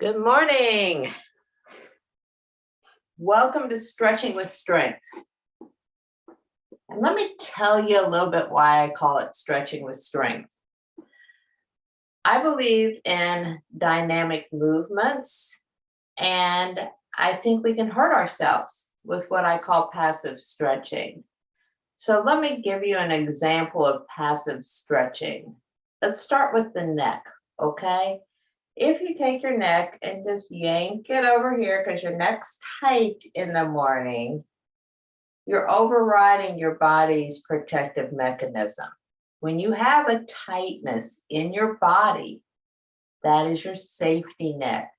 Good morning. Welcome to Stretching with Strength. And let me tell you a little bit why I call it Stretching with Strength. I believe in dynamic movements, and I think we can hurt ourselves with what I call passive stretching. So let me give you an example of passive stretching. Let's start with the neck, okay? If you take your neck and just yank it over here because your neck's tight in the morning, you're overriding your body's protective mechanism. When you have a tightness in your body, that is your safety net.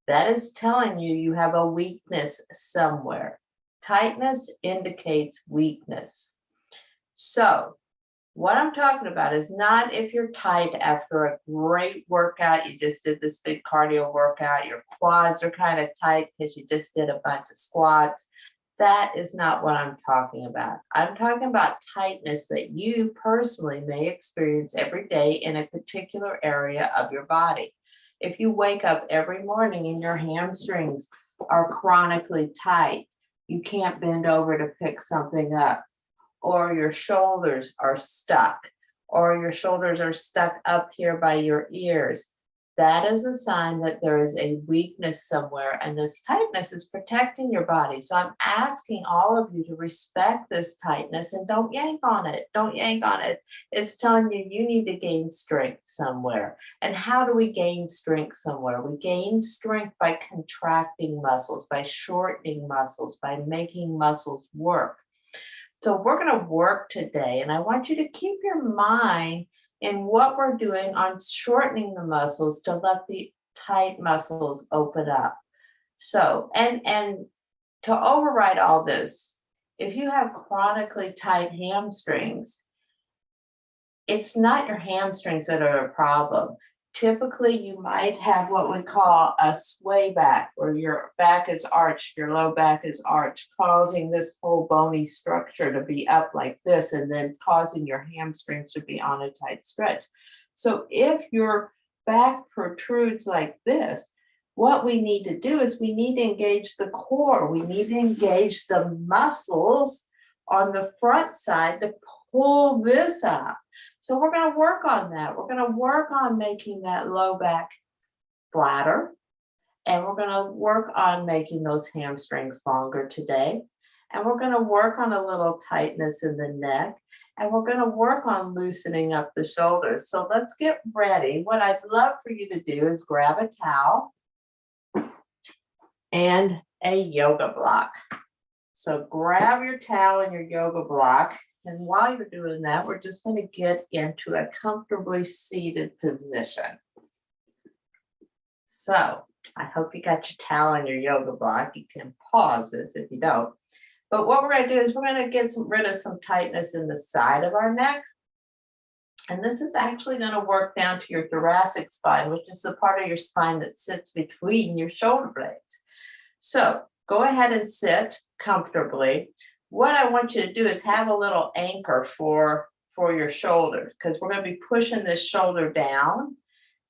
That is telling you you have a weakness somewhere. Tightness indicates weakness. So, what I'm talking about is not if you're tight after a great workout, you just did this big cardio workout, your quads are kind of tight because you just did a bunch of squats. That is not what I'm talking about. I'm talking about tightness that you personally may experience every day in a particular area of your body. If you wake up every morning and your hamstrings are chronically tight, you can't bend over to pick something up, or your shoulders are stuck, or your shoulders are stuck up here by your ears, that is a sign that there is a weakness somewhere, and this tightness is protecting your body. So I'm asking all of you to respect this tightness and don't yank on it. Don't yank on it. It's telling you you need to gain strength somewhere. And how do we gain strength somewhere? We gain strength by contracting muscles, by shortening muscles, by making muscles work. So we're going to work today, and I want you to keep your mind in what we're doing on shortening the muscles to let the tight muscles open up. So, and to override all this, if you have chronically tight hamstrings, it's not your hamstrings that are a problem. Typically, you might have what we call a sway back, where your back is arched, your low back is arched, causing this whole bony structure to be up like this, and then causing your hamstrings to be on a tight stretch. So if your back protrudes like this, what we need to do is we need to engage the core. We need to engage the muscles on the front side to pull this up. So we're going to work on that. We're going to work on making that low back flatter, and we're going to work on making those hamstrings longer today. And we're going to work on a little tightness in the neck, and we're going to work on loosening up the shoulders. So let's get ready. What I'd love for you to do is grab a towel and a yoga block. So grab your towel and your yoga block. And while you're doing that, we're just going to get into a comfortably seated position. So I hope you got your towel and your yoga block. You can pause this if you don't. But what we're going to do is we're going to get rid of some tightness in the side of our neck. And this is actually going to work down to your thoracic spine, which is the part of your spine that sits between your shoulder blades. So go ahead and sit comfortably. What I want you to do is have a little anchor for your shoulders, because we're going to be pushing this shoulder down,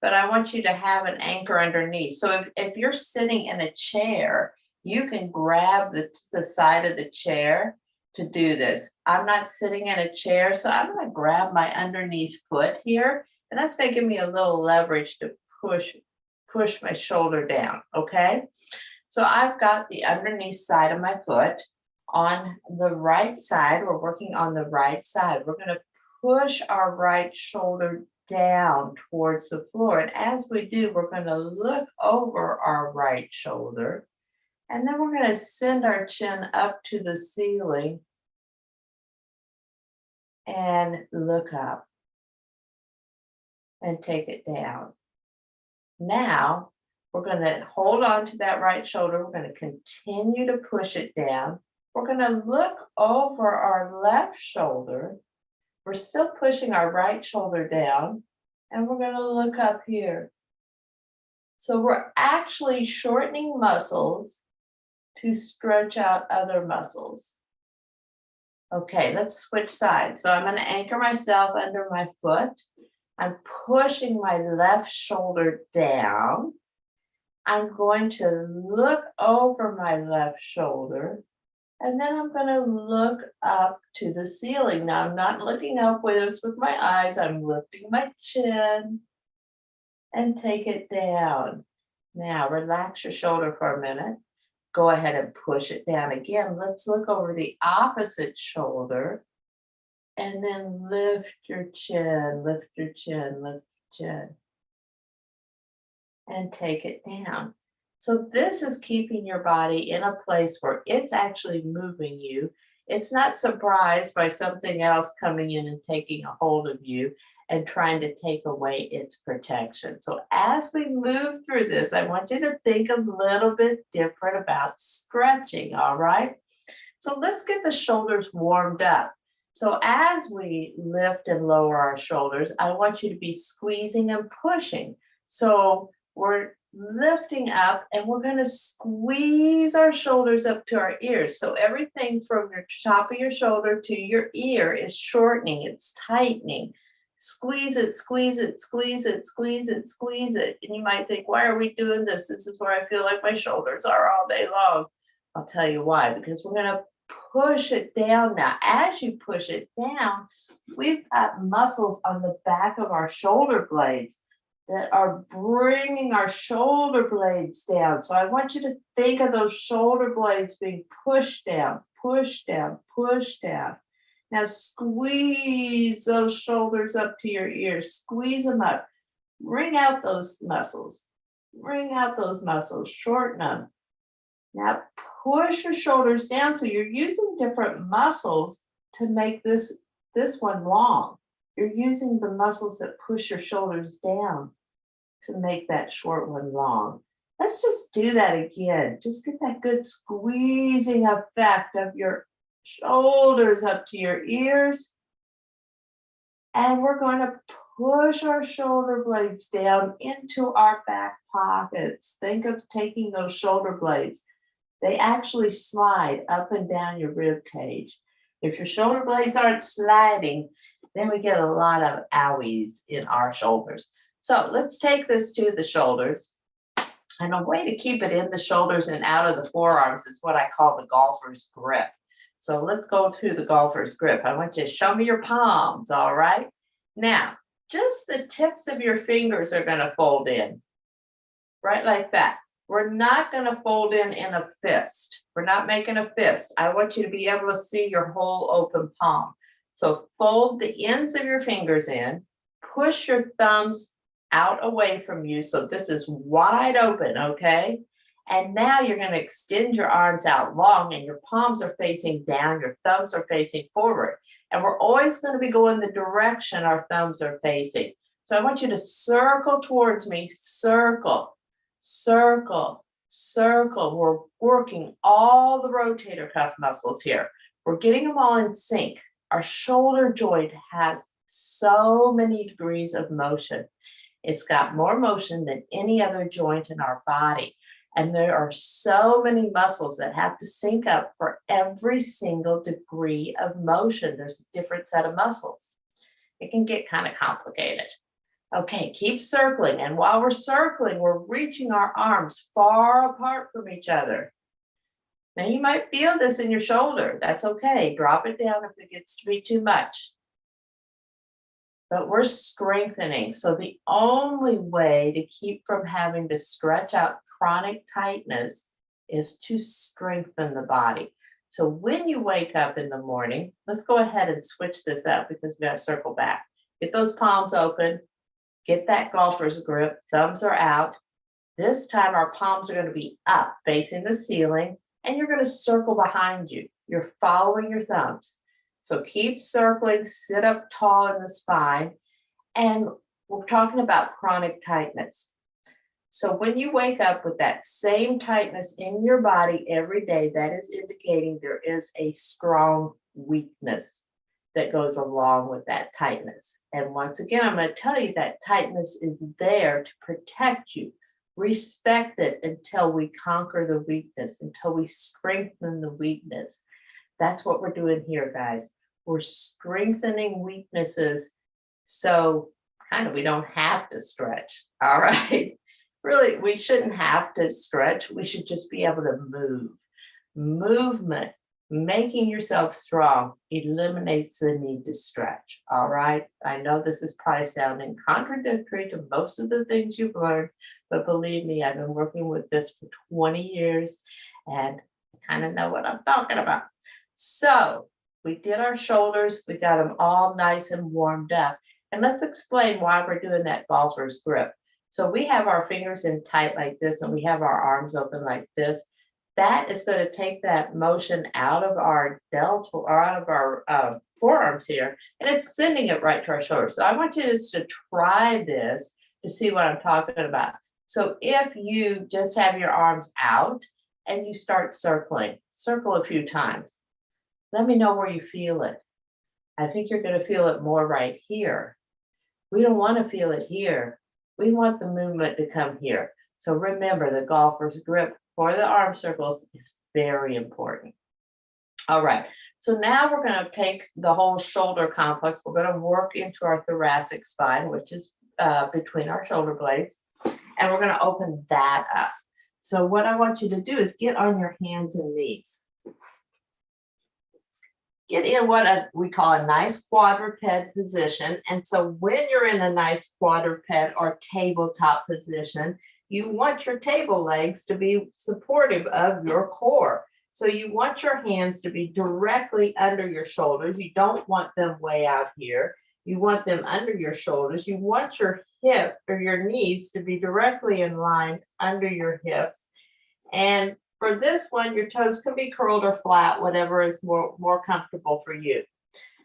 but I want you to have an anchor underneath. So if you're sitting in a chair, you can grab the side of the chair to do this. I'm not sitting in a chair, so I'm going to grab my underneath foot here, and that's going to give me a little leverage to push my shoulder down, okay? So I've got the underneath side of my foot. On the right side, we're working on the right side. We're going to push our right shoulder down towards the floor. And as we do, we're going to look over our right shoulder. And then we're going to send our chin up to the ceiling and look up and take it down. Now, we're going to hold on to that right shoulder. We're going to continue to push it down. We're going to look over our left shoulder. We're still pushing our right shoulder down, and we're going to look up here. So we're actually shortening muscles to stretch out other muscles. Okay, let's switch sides. So I'm going to anchor myself under my foot. I'm pushing my left shoulder down. I'm going to look over my left shoulder, and then I'm going to look up to the ceiling. Now, I'm not looking up with my eyes. I'm lifting my chin and take it down. Now, relax your shoulder for a minute. Go ahead and push it down again. Let's look over the opposite shoulder and then lift your chin, lift your chin, lift your chin, and take it down. So this is keeping your body in a place where it's actually moving you. It's not surprised by something else coming in and taking a hold of you and trying to take away its protection. So as we move through this, I want you to think a little bit different about stretching, all right? So let's get the shoulders warmed up. So as we lift and lower our shoulders, I want you to be squeezing and pushing. So we're lifting up and we're going to squeeze our shoulders up to our ears. So everything from your top of your shoulder to your ear is shortening, it's tightening. Squeeze it, squeeze it, squeeze it, squeeze it, squeeze it. And you might think, why are we doing this? This is where I feel like my shoulders are all day long. I'll tell you why, because we're going to push it down now. As you push it down, we've got muscles on the back of our shoulder blades that are bringing our shoulder blades down. So I want you to think of those shoulder blades being pushed down, pushed down, pushed down. Now squeeze those shoulders up to your ears, squeeze them up, wring out those muscles, wring out those muscles, shorten them. Now push your shoulders down. So you're using different muscles to make this one long. You're using the muscles that push your shoulders down to make that short one long. Let's just do that again. Just get that good squeezing effect of your shoulders up to your ears. And we're going to push our shoulder blades down into our back pockets. Think of taking those shoulder blades. They actually slide up and down your rib cage. If your shoulder blades aren't sliding, then we get a lot of owies in our shoulders. So let's take this to the shoulders. And a way to keep it in the shoulders and out of the forearms is what I call the golfer's grip. So let's go to the golfer's grip. I want you to show me your palms, all right? Now, just the tips of your fingers are going to fold in, right like that. We're not going to fold in a fist. We're not making a fist. I want you to be able to see your whole open palm. So fold the ends of your fingers in, push your thumbs out away from you. So this is wide open, okay? And now you're going to extend your arms out long and your palms are facing down, your thumbs are facing forward. And we're always going to be going the direction our thumbs are facing. So I want you to circle towards me, circle, circle, circle. We're working all the rotator cuff muscles here. We're getting them all in sync. Our shoulder joint has so many degrees of motion. It's got more motion than any other joint in our body. And there are so many muscles that have to sync up for every single degree of motion. There's a different set of muscles. It can get kind of complicated. Okay, keep circling. And while we're circling, we're reaching our arms far apart from each other. Now you might feel this in your shoulder. That's okay. Drop it down if it gets to be too much. But we're strengthening. So the only way to keep from having to stretch out chronic tightness is to strengthen the body. So when you wake up in the morning, let's go ahead and switch this up because we got to circle back. Get those palms open. Get that golfer's grip. Thumbs are out. This time our palms are going to be up facing the ceiling and you're going to circle behind you. You're following your thumbs. So keep circling, sit up tall in the spine. And we're talking about chronic tightness. So when you wake up with that same tightness in your body every day, that is indicating there is a strong weakness that goes along with that tightness. And once again, I'm going to tell you that tightness is there to protect you. Respect it until we conquer the weakness, until we strengthen the weakness. That's what we're doing here, guys. We're strengthening weaknesses so kind of we don't have to stretch. All right. really, we shouldn't have to stretch. We should just be able to move. Movement, making yourself strong, eliminates the need to stretch. All right. I know this is probably sounding contradictory to most of the things you've learned, but believe me, I've been working with this for 20 years and I kind of know what I'm talking about. So we did our shoulders, we got them all nice and warmed up. And let's explain why we're doing that golfer's grip. So we have our fingers in tight like this, and we have our arms open like this. That is going to take that motion out of our delta or out of our forearms here, and it's sending it right to our shoulders. So I want you just to try this to see what I'm talking about. So if you just have your arms out and you start circling, circle a few times. Let me know where you feel it. I think you're going to feel it more right here. We don't want to feel it here. We want the movement to come here. So remember, the golfer's grip for the arm circles is very important. All right, so now we're going to take the whole shoulder complex. We're going to work into our thoracic spine, which is between our shoulder blades, and we're going to open that up. So what I want you to do is get on your hands and knees. Get in what we call a nice quadruped position. And so when you're in a nice quadruped or tabletop position, you want your table legs to be supportive of your core. So you want your hands to be directly under your shoulders. You don't want them way out here. You want them under your shoulders. You want your hip or your knees to be directly in line under your hips. And for this one, your toes can be curled or flat, whatever is more comfortable for you.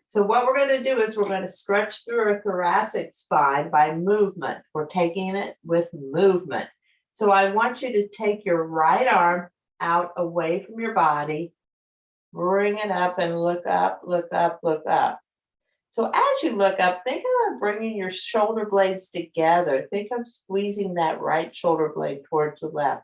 So what we're going to do is we're going to stretch through our thoracic spine by movement. We're taking it with movement. So I want you to take your right arm out away from your body, bring it up and look up, look up, look up. So as you look up, think about bringing your shoulder blades together. Think of squeezing that right shoulder blade towards the left.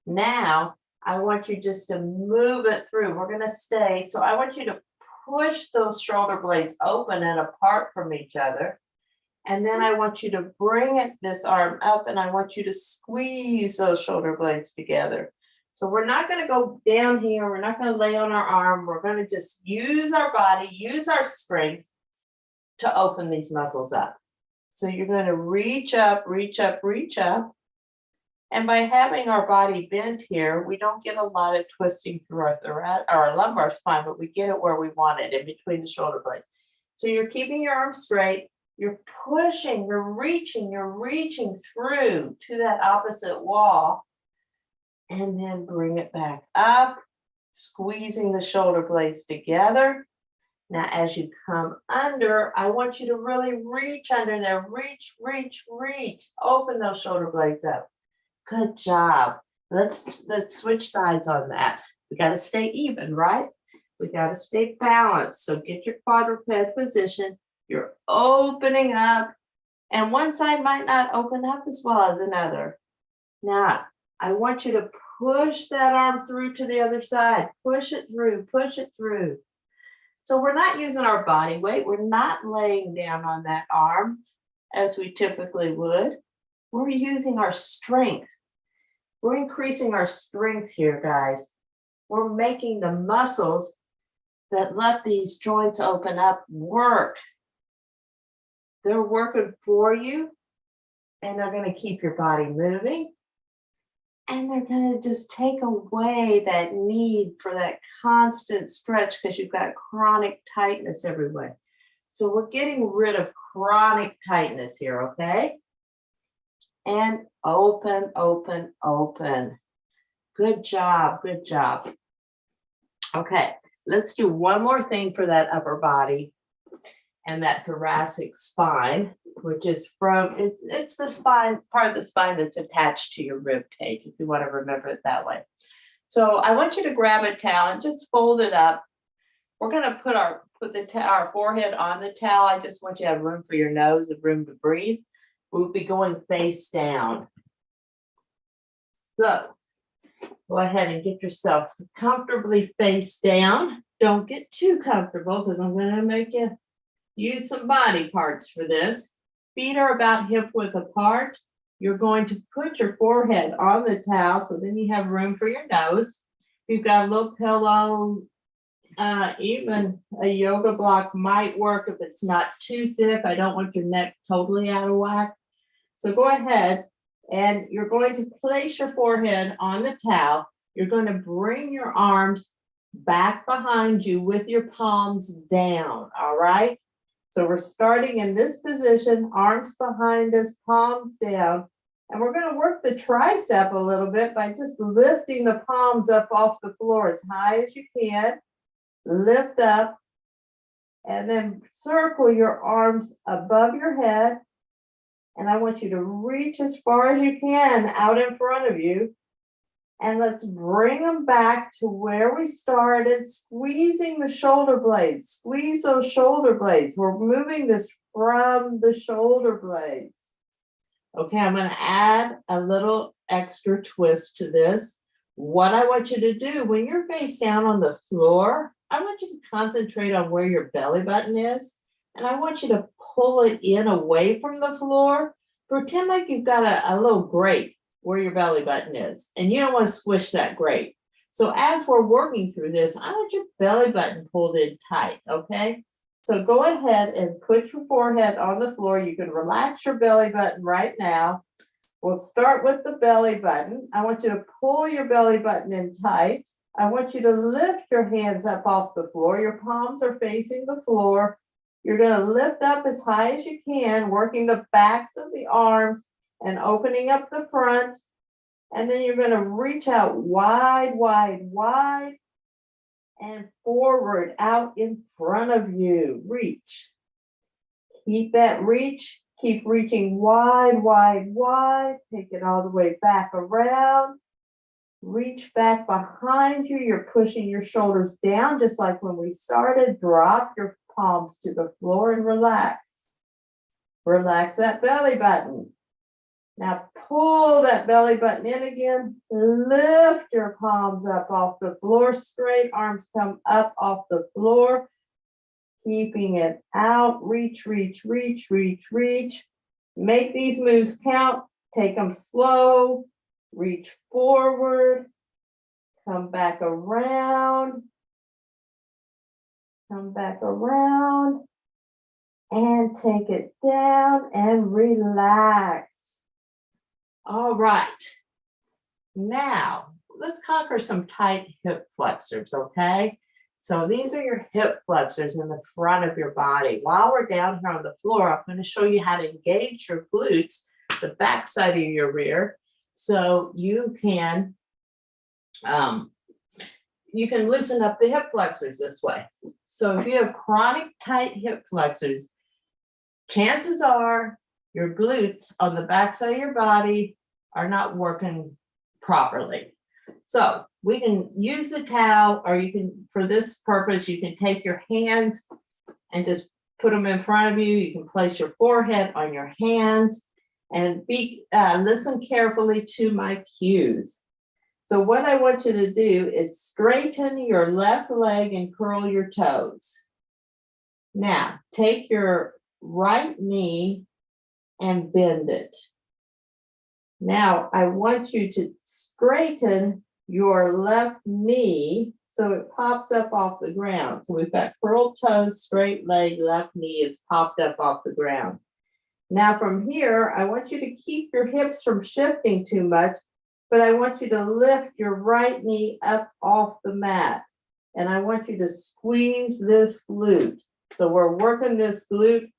Now, I want you just to move it through. We're going to stay. So I want you to push those shoulder blades open and apart from each other. And then I want you to bring this arm up, and I want you to squeeze those shoulder blades together. So we're not going to go down here. We're not going to lay on our arm. We're going to just use our body, use our strength to open these muscles up. So you're going to reach up, reach up, reach up. And by having our body bent here, we don't get a lot of twisting through our lumbar spine, but we get it where we want it, in between the shoulder blades. So you're keeping your arms straight, you're pushing, you're reaching through to that opposite wall, and then bring it back up, squeezing the shoulder blades together. Now, as you come under, I want you to really reach under there, reach, open those shoulder blades up. Good job. Let's switch sides on that. We got to stay even, right? We got to stay balanced. So get your quadruped position. You're opening up, and one side might not open up as well as another. Now, I want you to push that arm through to the other side. Push it through, push it through. So we're not using our body weight. We're not laying down on that arm as we typically would. We're using our strength. We're increasing our strength here, guys. We're making the muscles that let these joints open up work. They're working for you, and they're going to keep your body moving. And they're going to just take away that need for that constant stretch because you've got chronic tightness everywhere. So we're getting rid of chronic tightness here, okay? And open, open, open. Good job, good job. Okay, let's do one more thing for that upper body and that thoracic spine, which is it's the spine, part of the spine that's attached to your rib cage, if you want to remember it that way. So I want you to grab a towel and just fold it up. We're going to put our forehead on the towel. I just want you to have room for your nose and room to breathe. We'll be going face down. So go ahead and get yourself comfortably face down. Don't get too comfortable because I'm going to make you use some body parts for this. Feet are about hip width apart. you're going to put your forehead on the towel, so then you have room for your nose. If you've got a little pillow, even a yoga block might work if it's not too thick. I don't want your neck totally out of whack. So go ahead and you're going to place your forehead on the towel. You're going to bring your arms back behind you with your palms down, all right? So we're starting in this position, arms behind us, palms down. And we're going to work the tricep a little bit by just lifting the palms up off the floor as high as you can. Lift up and then circle your arms above your head. And I want you to reach as far as you can out in front of you. And let's bring them back to where we started, squeezing the shoulder blades. Squeeze those shoulder blades. We're moving this from the shoulder blades. Okay, I'm going to add a little extra twist to this. What I want you to do when you're face down on the floor, I want you to concentrate on where your belly button is. And I want you to pull it in away from the floor. Pretend like you've got a little grate where your belly button is, and you don't want to squish that grate. So as we're working through this, I want your belly button pulled in tight, okay? So go ahead and put your forehead on the floor. You can relax your belly button right now. We'll start with the belly button. I want you to pull your belly button in tight. I want you to lift your hands up off the floor. Your palms are facing the floor. You're going to lift up as high as you can, working the backs of the arms and opening up the front. And then you're going to reach out wide, wide, wide, and forward out in front of you. Reach. Keep that reach. Keep reaching wide, wide, wide. Take it all the way back around. Reach back behind you. You're pushing your shoulders down just like when we started. Drop your palms to the floor and relax. Relax that belly button. Now pull that belly button in again. Lift your palms up off the floor straight. Arms come up off the floor. Keeping it out. Reach, reach, reach, reach, reach. Make these moves count. Take them slow. Reach forward. Come back around. Come back around. And take it down and relax. All right. Now, let's conquer some tight hip flexors, okay? So these are your hip flexors in the front of your body. While we're down here on the floor, I'm going to show you how to engage your glutes, the back side of your rear, so you can loosen up the hip flexors this way. So if you have chronic tight hip flexors, chances are your glutes on the back side of your body are not working properly. So we can use the towel, or you can, for this purpose, you can take your hands and just put them in front of you. You can place your forehead on your hands and listen carefully to my cues. So what I want you to do is straighten your left leg and curl your toes. Now, take your right knee and bend it. Now, I want you to straighten your left knee so it pops up off the ground. So we've got curled toes, straight leg, left knee is popped up off the ground. Now from here, I want you to keep your hips from shifting too much, but I want you to lift your right knee up off the mat. And I want you to squeeze this glute. So we're working this glute,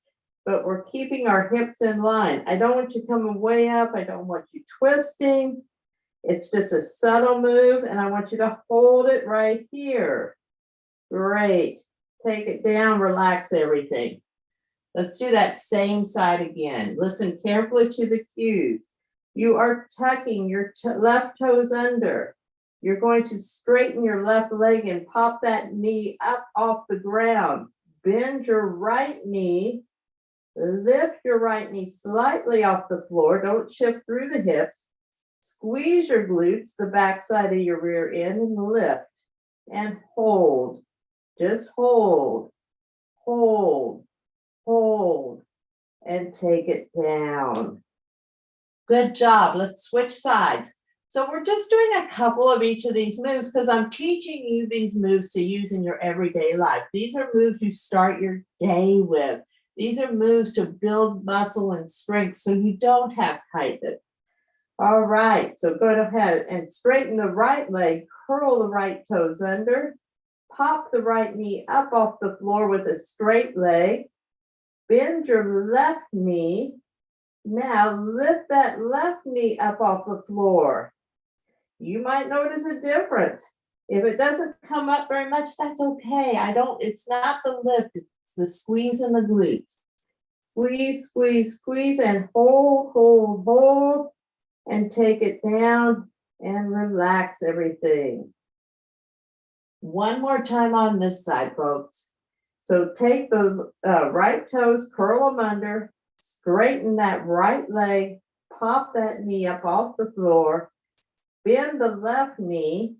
but we're keeping our hips in line. I don't want you coming way up. I don't want you twisting. It's just a subtle move, and I want you to hold it right here. Great. Take it down, relax everything. Let's do that same side again. Listen carefully to the cues. You are tucking your left toes under. You're going to straighten your left leg and pop that knee up off the ground. Bend your right knee. Lift your right knee slightly off the floor. Don't shift through the hips. Squeeze your glutes, the back side of your rear end, and lift and hold. Just hold, hold, hold, and take it down. Good job. Let's switch sides. So we're just doing a couple of each of these moves because I'm teaching you these moves to use in your everyday life. These are moves you start your day with. These are moves to build muscle and strength so you don't have tightness. All right, so go ahead and straighten the right leg, curl the right toes under, pop the right knee up off the floor with a straight leg, bend your left knee. Now lift that left knee up off the floor. You might notice a difference. If it doesn't come up very much, that's okay. It's not the lift, it's the squeeze in the glutes. Squeeze, squeeze, squeeze, and hold, hold, hold, and take it down and relax everything. One more time on this side, folks. So take the right toes, curl them under, straighten that right leg, pop that knee up off the floor, bend the left knee,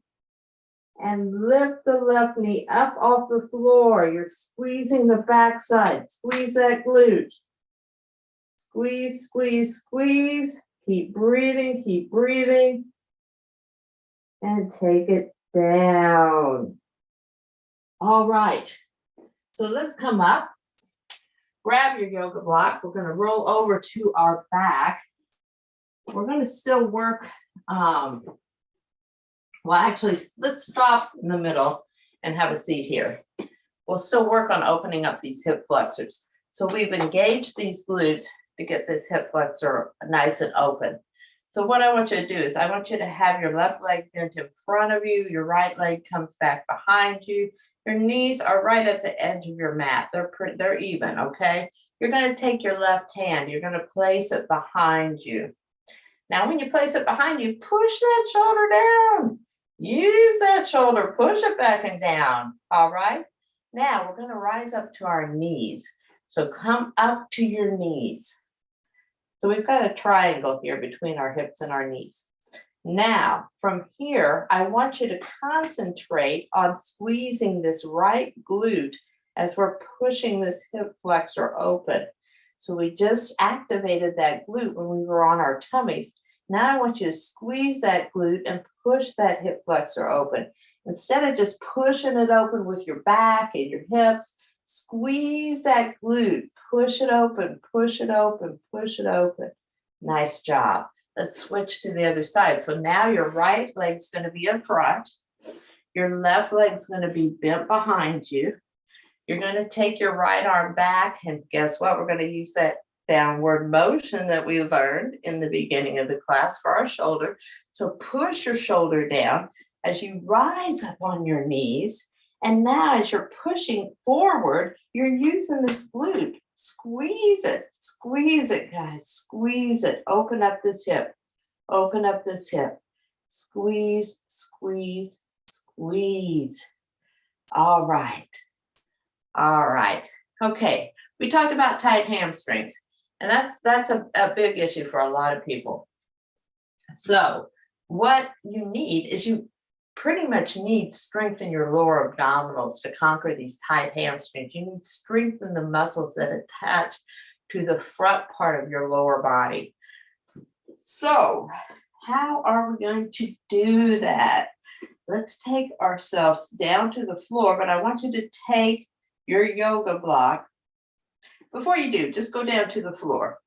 and lift the left knee up off the floor. You're squeezing the backside. Squeeze that glute. Squeeze, squeeze, squeeze. Keep breathing, and take it down. All right. So let's come up. Grab your yoga block. We're going to roll over to our back. We're going to still work. Well, actually, let's stop in the middle and have a seat here. We'll still work on opening up these hip flexors. So we've engaged these glutes to get this hip flexor nice and open. So what I want you to do is I want you to have your left leg bent in front of you. Your right leg comes back behind you. Your knees are right at the edge of your mat. They're even, okay? You're going to take your left hand. You're going to place it behind you. Now, when you place it behind you, push that shoulder down. Use that shoulder. Push it back and down. All right? Now, we're going to rise up to our knees. So come up to your knees. So we've got a triangle here between our hips and our knees. Now, from here, I want you to concentrate on squeezing this right glute as we're pushing this hip flexor open. So we just activated that glute when we were on our tummies. Now I want you to squeeze that glute and push that hip flexor open. Instead of just pushing it open with your back and your hips, squeeze that glute, push it open, push it open, push it open. Nice job. Let's switch to the other side. So now your right leg's going to be in front. Your left leg's going to be bent behind you. You're going to take your right arm back, and guess what? We're going to use that downward motion that we learned in the beginning of the class for our shoulder. So push your shoulder down as you rise up on your knees. And now as you're pushing forward, you're using this glute. Squeeze it, guys, squeeze it. Open up this hip, open up this hip. Squeeze, squeeze, squeeze. All right. Okay, we talked about tight hamstrings, and that's a big issue for a lot of people. So what you need is you pretty much need strength in your lower abdominals to conquer these tight hamstrings. You need strength in the muscles that attach to the front part of your lower body. So how are we going to do that? Let's take ourselves down to the floor, but I want you to take your yoga block. Before you do, just go down to the floor.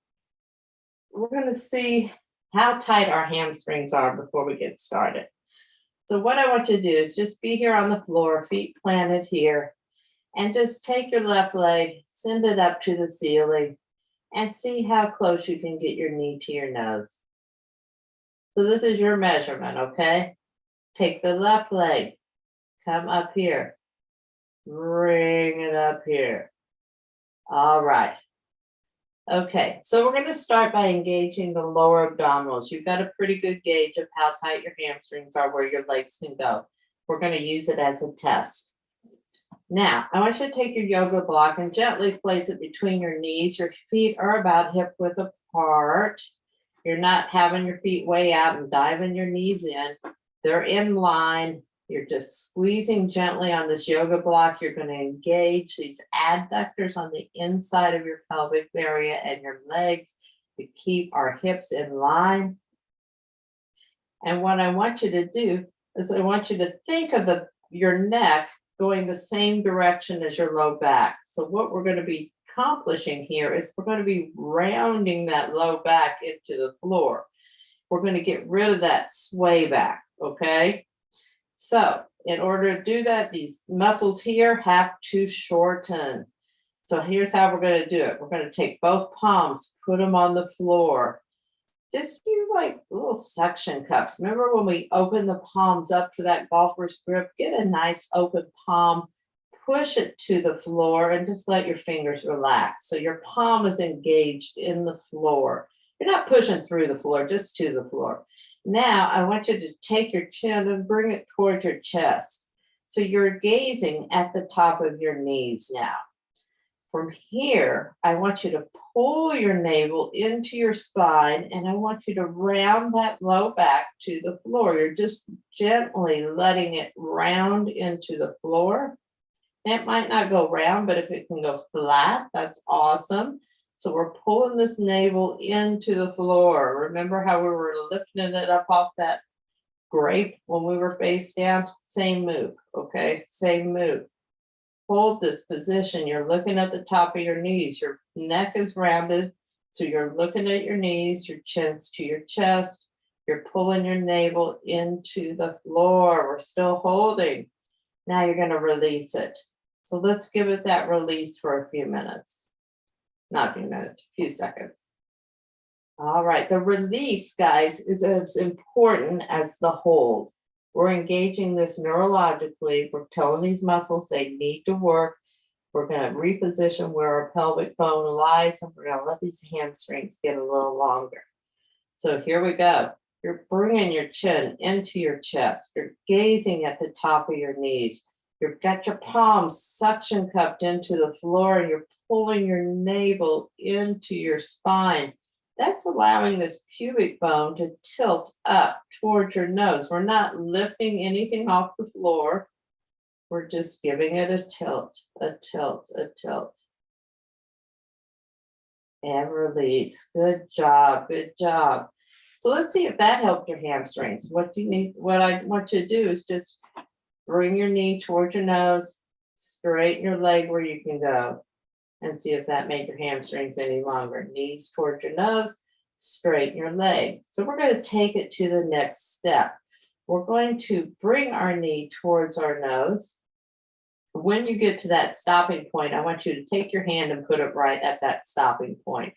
We're going to see how tight our hamstrings are before we get started. So what I want you to do is just be here on the floor, feet planted here, and just take your left leg, send it up to the ceiling, and see how close you can get your knee to your nose. So this is your measurement, okay? Take the left leg, come up here, bring it up here. All right. Okay, so we're going to start by engaging the lower abdominals. You've got a pretty good gauge of how tight your hamstrings are, where your legs can go. We're going to use it as a test. Now, I want you to take your yoga block and gently place it between your knees. Your feet are about hip width apart. You're not having your feet way out and diving your knees in. They're in line. You're just squeezing gently on this yoga block. You're going to engage these adductors on the inside of your pelvic area and your legs. to keep our hips in line. And what I want you to do is I want you to think of your neck going the same direction as your low back. So what we're going to be accomplishing here is we're going to be rounding that low back into the floor. We're going to get rid of that sway back, okay? So in order to do that, these muscles here have to shorten. So here's how we're going to do it. We're going to take both palms, put them on the floor. Just use like little suction cups. Remember when we open the palms up to that golfer's grip? Get a nice open palm, push it to the floor, and just let your fingers relax. So your palm is engaged in the floor. You're not pushing through the floor, just to the floor. Now, I want you to take your chin and bring it towards your chest. So you're gazing at the top of your knees now. From here, I want you to pull your navel into your spine, and I want you to round that low back to the floor. You're just gently letting it round into the floor. It might not go round, but if it can go flat, that's awesome. So we're pulling this navel into the floor. Remember how we were lifting it up off that grape when we were face down? Same move, okay? Same move. Hold this position. You're looking at the top of your knees. Your neck is rounded. So you're looking at your knees, your chin's to your chest. You're pulling your navel into the floor. We're still holding. Now you're going to release it. So let's give it that release for a few minutes. Not a few minutes, a few seconds. All right, the release, guys, is as important as the hold. We're engaging this neurologically. We're telling these muscles they need to work. We're going to reposition where our pelvic bone lies, and we're going to let these hamstrings get a little longer. So here we go. You're bringing your chin into your chest. You're gazing at the top of your knees. You've got your palms suction cupped into the floor, and you're pulling your navel into your spine. That's allowing this pubic bone to tilt up towards your nose. We're not lifting anything off the floor. We're just giving it a tilt, a tilt, a tilt. And release. Good job, good job. So let's see if that helped your hamstrings. What I want you to do is just bring your knee towards your nose, straighten your leg where you can go, and see if that made your hamstrings any longer. Knees towards your nose, straighten your leg. So we're going to take it to the next step. We're going to bring our knee towards our nose. When you get to that stopping point, I want you to take your hand and put it right at that stopping point.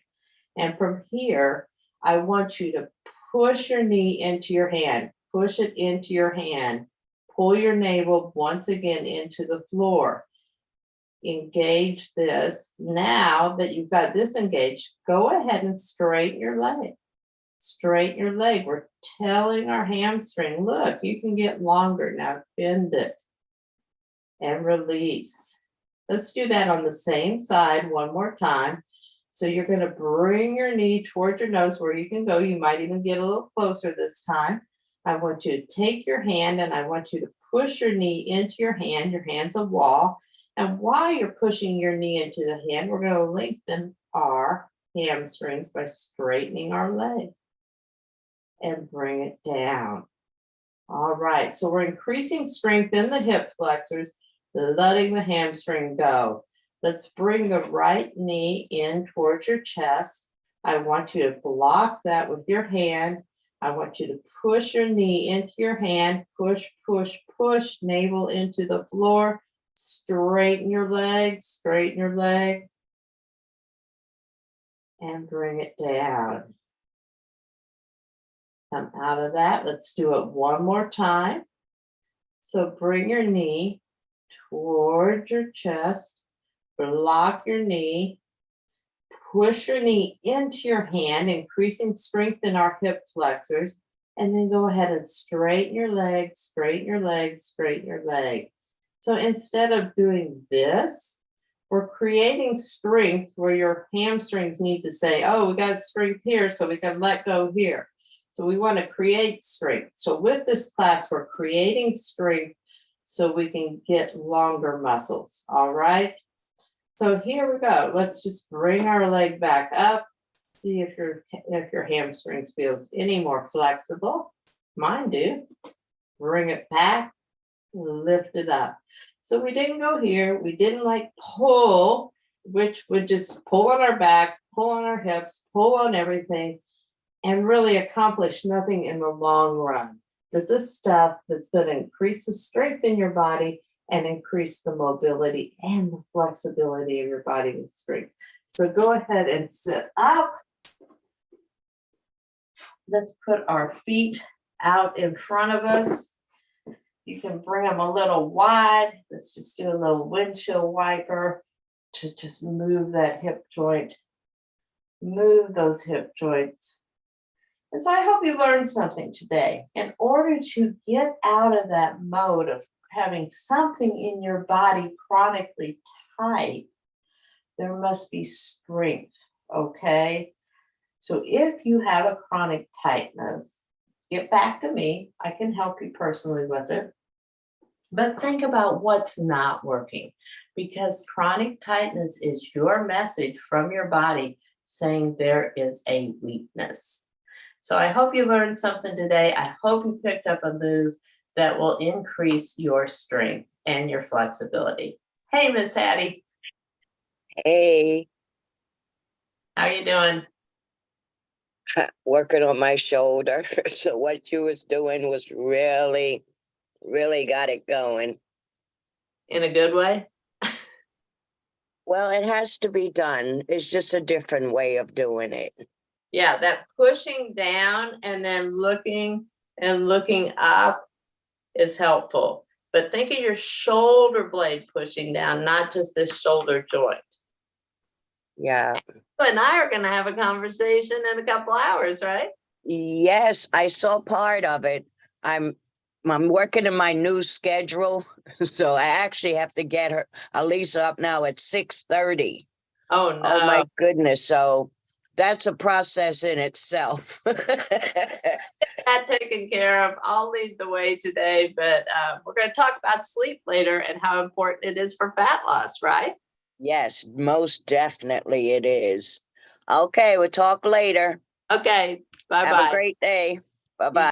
And from here, I want you to push your knee into your hand, push it into your hand, pull your navel once again into the floor. Engage this. Now that you've got this engaged, go ahead and straighten your leg. Straighten your leg. We're telling our hamstring, look, you can get longer. Now bend it and release. Let's do that on the same side one more time. So you're going to bring your knee towards your nose where you can go. You might even get a little closer this time. I want you to take your hand and I want you to push your knee into your hand. Your hand's a wall. And while you're pushing your knee into the hand, we're going to lengthen our hamstrings by straightening our leg and bring it down. All right, so we're increasing strength in the hip flexors, letting the hamstring go. Let's bring the right knee in towards your chest. I want you to block that with your hand. I want you to push your knee into your hand, push, push, push, navel into the floor. Straighten your leg, and bring it down. Come out of that. Let's do it one more time. So bring your knee towards your chest, block your knee, push your knee into your hand, increasing strength in our hip flexors, and then go ahead and straighten your leg, straighten your leg, straighten your leg. So instead of doing this, we're creating strength where your hamstrings need to say, oh, we got strength here, so we can let go here. So we want to create strength. So with this class, we're creating strength so we can get longer muscles. All right. So here we go. Let's just bring our leg back up. see if your hamstrings feels any more flexible. Mine do. Bring it back, lift it up. So we didn't go here. We didn't like pull, which would just pull on our back, pull on our hips, pull on everything, and really accomplish nothing in the long run. This is stuff that's going to increase the strength in your body and increase the mobility and the flexibility of your body with strength. So go ahead and sit up. Let's put our feet out in front of us. You can bring them a little wide. Let's just do a little windshield wiper to just move that hip joint. Move those hip joints. And so I hope you learned something today. In order to get out of that mode of having something in your body chronically tight, there must be strength, okay? So if you have a chronic tightness, get back to me. I can help you personally with it. But think about what's not working, because chronic tightness is your message from your body saying there is a weakness. So I hope you learned something today. I hope you picked up a move that will increase your strength and your flexibility. Hey, Miss Hattie. Hey, How you doing? working on my shoulder. So what you was doing was really, really got it going. In a good way? Well, it has to be done. It's just a different way of doing it. Yeah, that pushing down and then looking and looking up is helpful. But think of your shoulder blade pushing down, not just this shoulder joint. Yeah. You and I are going to have a conversation in a couple hours, right? Yes, I saw part of it. I'm working in my new schedule, so I actually have to get her Elisa up now at 6:30. Oh, no. Oh my goodness. So that's a process in itself. That taken care of. I'll lead the way today, but we're going to talk about sleep later and how important it is for fat loss, right? Yes, most definitely it is. Okay, we'll talk later. Okay. Bye-bye. Have a great day. Bye-bye.